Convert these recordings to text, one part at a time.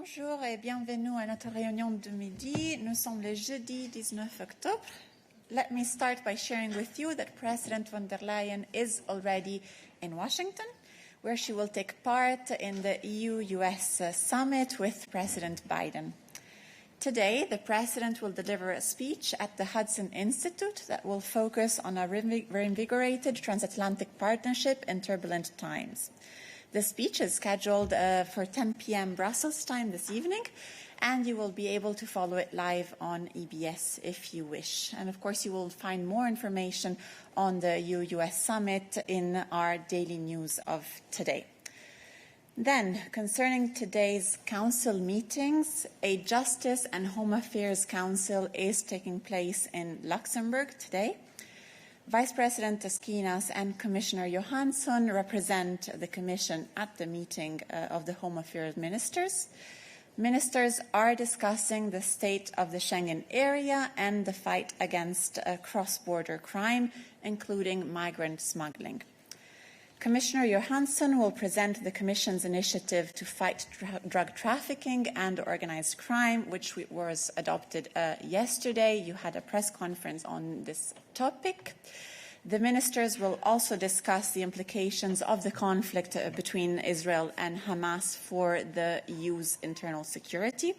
Bonjour et bienvenue à notre réunion de midi. Nous sommes le jeudi 19 octobre. Let me start by sharing with you that President von der Leyen is already in Washington, where she will take part in the EU-US summit with President Biden. Today, the President will deliver a speech at the Hudson Institute that will focus on a reinvigorated transatlantic partnership in turbulent times. The speech is scheduled for 10 p.m. Brussels time this evening, and you will be able to follow it live on EBS if you wish. And of course, you will find more information on the EU-US summit in our daily news of today. Then, concerning today's council meetings, a Justice and Home Affairs Council is taking place in Luxembourg today. Vice President Toskinas and Commissioner Johansson represent the Commission at the meeting of the Home Affairs Ministers. Ministers are discussing the state of the Schengen area and the fight against cross-border crime, including migrant smuggling. Commissioner Johansson will present the Commission's initiative to fight drug trafficking and organized crime, which was adopted yesterday. You had a press conference on this topic. The ministers will also discuss the implications of the conflict between Israel and Hamas for the EU's internal security.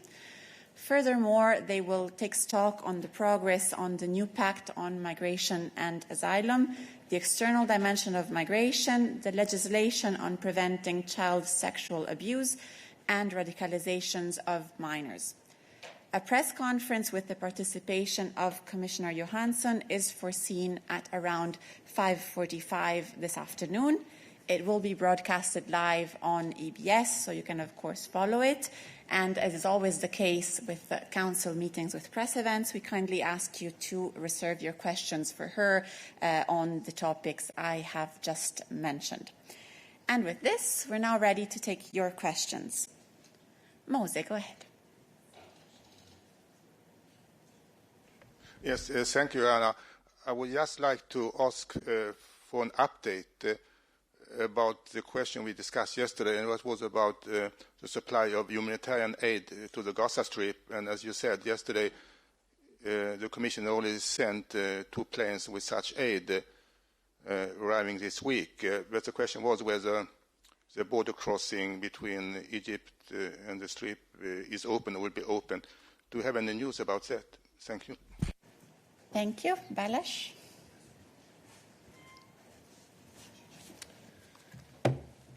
Furthermore, they will take stock on the progress on the new pact on migration and asylum, the external dimension of migration, the legislation on preventing child sexual abuse, and radicalizations of minors. A press conference with the participation of Commissioner Johansson is foreseen at around 5:45 this afternoon. It will be broadcasted live on EBS, so you can, of course, follow it. And as is always the case with the council meetings with press events, we kindly ask you to reserve your questions for her on the topics I have just mentioned. And with this, we're now ready to take your questions. Mose, go ahead. Yes, thank you, Anna. I would just like to ask for an update about the question we discussed yesterday, and that was about the supply of humanitarian aid to the Gaza Strip. And as you said yesterday, the Commission already sent 2 planes with such aid arriving this week. But the question was whether the border crossing between Egypt and the Strip is open or will be open. Do you have any news about that? Thank you. Thank you. Balázs?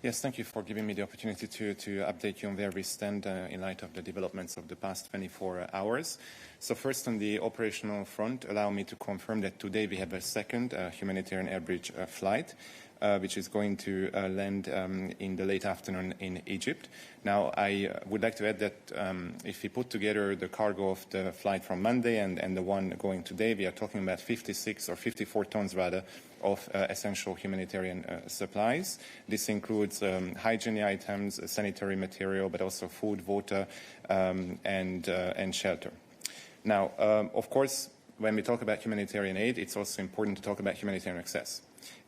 Yes, thank you for giving me the opportunity to update you on where we stand in light of the developments of the past 24 hours. So first, on the operational front, allow me to confirm that today we have a second humanitarian air bridge flight, which is going to land in the late afternoon in Egypt. Now, I would like to add that if we put together the cargo of the flight from Monday and the one going today, we are talking about 56 or 54 tons, rather, of essential humanitarian supplies. This includes hygiene items, sanitary material, but also food, water, and shelter. Now, of course, when we talk about humanitarian aid, it's also important to talk about humanitarian access.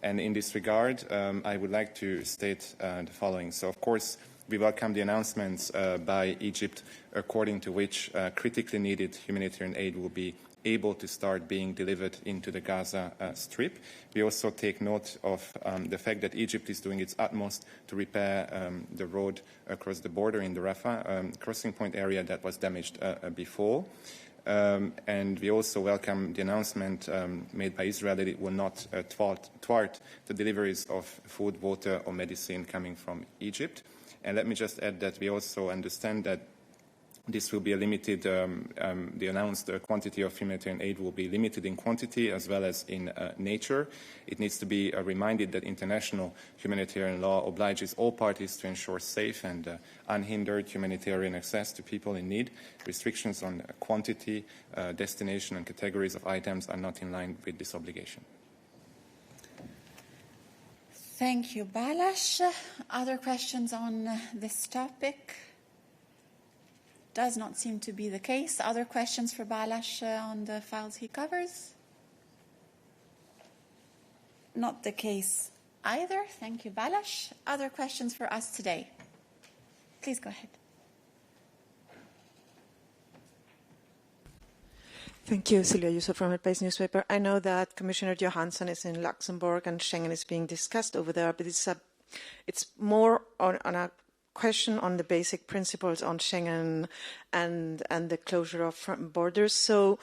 And in this regard, I would like to state the following. So, of course, we welcome the announcements by Egypt according to which critically needed humanitarian aid will be able to start being delivered into the Gaza Strip. We also take note of the fact that Egypt is doing its utmost to repair the road across the border in the Rafah crossing point area that was damaged before. And we also welcome the announcement made by Israel that it will not thwart the deliveries of food, water or medicine coming from Egypt. And let me just add that we also understand that this will be a limited, the announced quantity of humanitarian aid will be limited in quantity as well as in nature. It needs to be reminded that international humanitarian law obliges all parties to ensure safe and unhindered humanitarian access to people in need. Restrictions on quantity, destination and categories of items are not in line with this obligation. Thank you, Balázs. Other questions on this topic? Does not seem to be the case. Other questions for Balázs on the files he covers? Not the case either. Thank you, Balázs. Other questions for us today? Please go ahead. Thank you, Silvia Yusuf from Midday newspaper. I know that Commissioner Johansson is in Luxembourg and Schengen is being discussed over there, but it's more on a question on the basic principles on Schengen and the closure of borders. So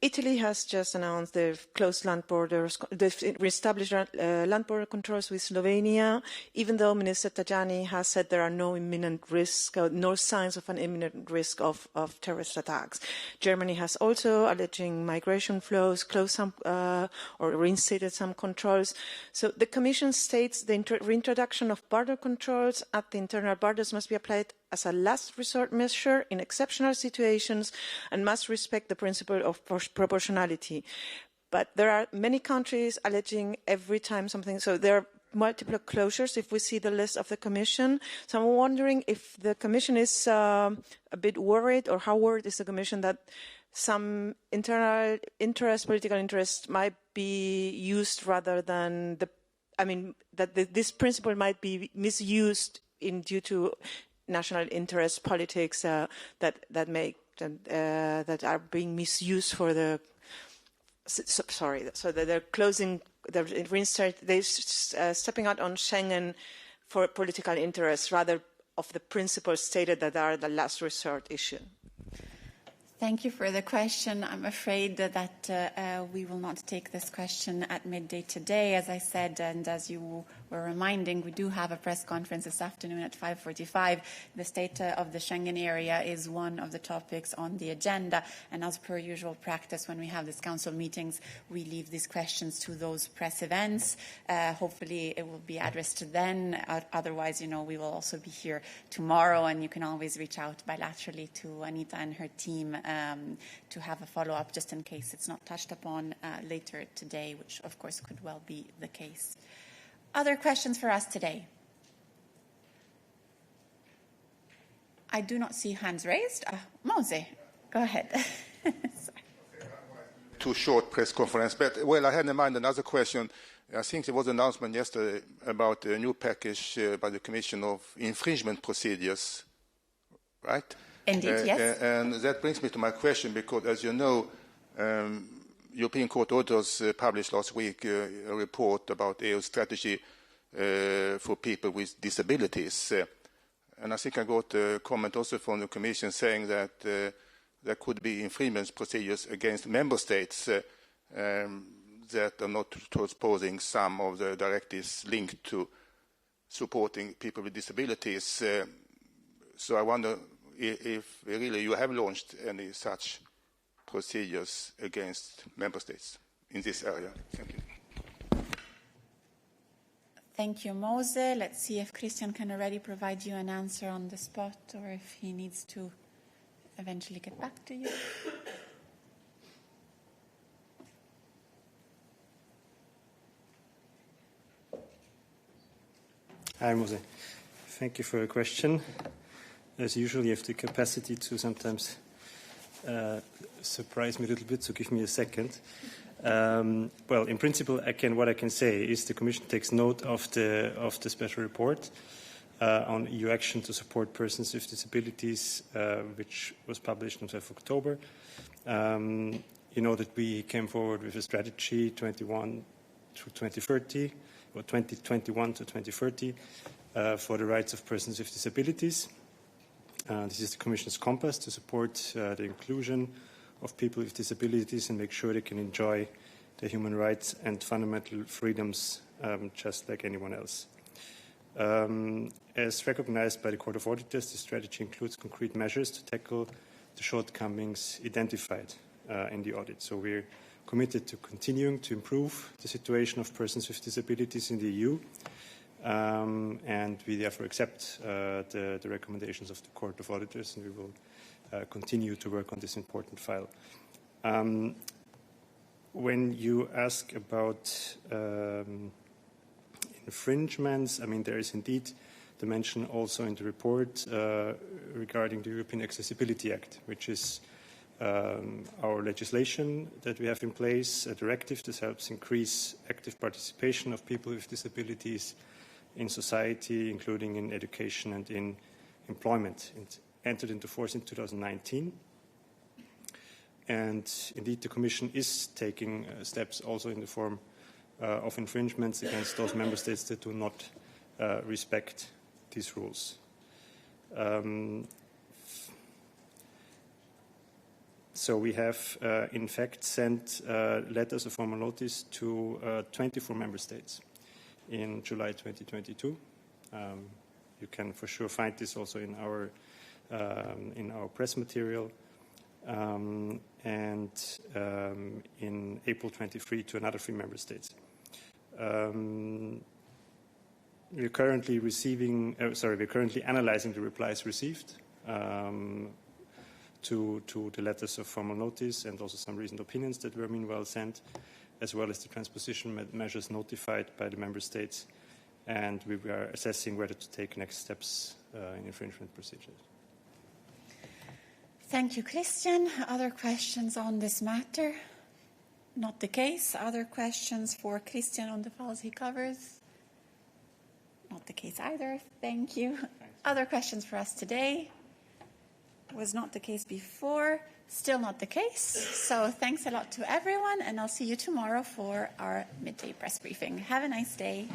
Italy has just announced they've closed land borders, they've reestablished land border controls with Slovenia, even though Minister Tajani has said there are no imminent risk, no signs of an imminent risk of terrorist attacks. Germany has also, alleging migration flows, closed some or reinstated some controls. So the Commission states the reintroduction of border controls at the internal borders must be applied as a last resort measure in exceptional situations and must respect the principle of proportionality. But there are many countries alleging every time something, so there are multiple closures if we see the list of the Commission. So I'm wondering if the Commission is a bit worried, or how worried is the Commission that some internal interest, political interest might be used rather than this principle might be misused due to national interest politics that are being misused for the. So that they're closing, they're stepping out on Schengen for political interests rather of the principles stated that are the last resort issue. Thank you for the question. I'm afraid that we will not take this question at midday today. As I said, and as you were reminding, we do have a press conference this afternoon at 5:45. The state of the Schengen area is one of the topics on the agenda. And as per usual practice, when we have these council meetings, we leave these questions to those press events. Hopefully it will be addressed then. Otherwise, we will also be here tomorrow, and you can always reach out bilaterally to Anita and her team to have a follow-up just in case it's not touched upon later today, which of course could well be the case. Other questions for us today? I do not see hands raised. Mose, go ahead. Too short press conference, but well, I had in mind another question. I think there was an announcement yesterday about a new package by the Commission of infringement procedures, right? Indeed, yes. And that brings me to my question, because as you know, European Court auditors published last week a report about EU strategy for people with disabilities. And I think I got a comment also from the Commission saying that there could be infringement procedures against member states that are not transposing some of the directives linked to supporting people with disabilities. So I wonder if really you have launched any such procedures against member states in this area. Thank you. Thank you, Mose. Let's see if Christian can already provide you an answer on the spot, or if he needs to eventually get back to you. Hi, Mose. Thank you for your question. As usual, you have the capacity to sometimes surprise me a little bit, so give me a second. Well, in principle, what I can say is the Commission takes note of the special report on EU action to support persons with disabilities, which was published on 12th October. You know that we came forward with a strategy 21 to 2030, or 2021 to 2030, for the rights of persons with disabilities. This is the Commission's compass to support the inclusion of people with disabilities and make sure they can enjoy their human rights and fundamental freedoms just like anyone else. As recognized by the Court of Auditors, the strategy includes concrete measures to tackle the shortcomings identified in the audit. So we're committed to continuing to improve the situation of persons with disabilities in the EU. And we therefore accept the recommendations of the Court of Auditors, and we will continue to work on this important file. When you ask about infringements, I mean, there is indeed the mention also in the report regarding the European Accessibility Act, which is our legislation that we have in place, a directive that helps increase active participation of people with disabilities in society, including in education and in employment. It entered into force in 2019. And indeed, the Commission is taking steps also in the form of infringements against those member states that do not respect these rules. So we have, in fact, sent letters of formal notice to 24 member states in July 2022. You can for sure find this also in our press material. And in April 23 to another 3 member states. We're currently analyzing the replies received to the letters of formal notice and also some reasoned opinions that were meanwhile sent, as well as the transposition measures notified by the member states. And we are assessing whether to take next steps in infringement procedures. Thank you, Christian. Other questions on this matter? Not the case. Other questions for Christian on the files he covers? Not the case either. Thank you. Thanks. Other questions for us today? Was not the case before. Still not the case. So thanks a lot to everyone, and I'll see you tomorrow for our midday press briefing. Have a nice day.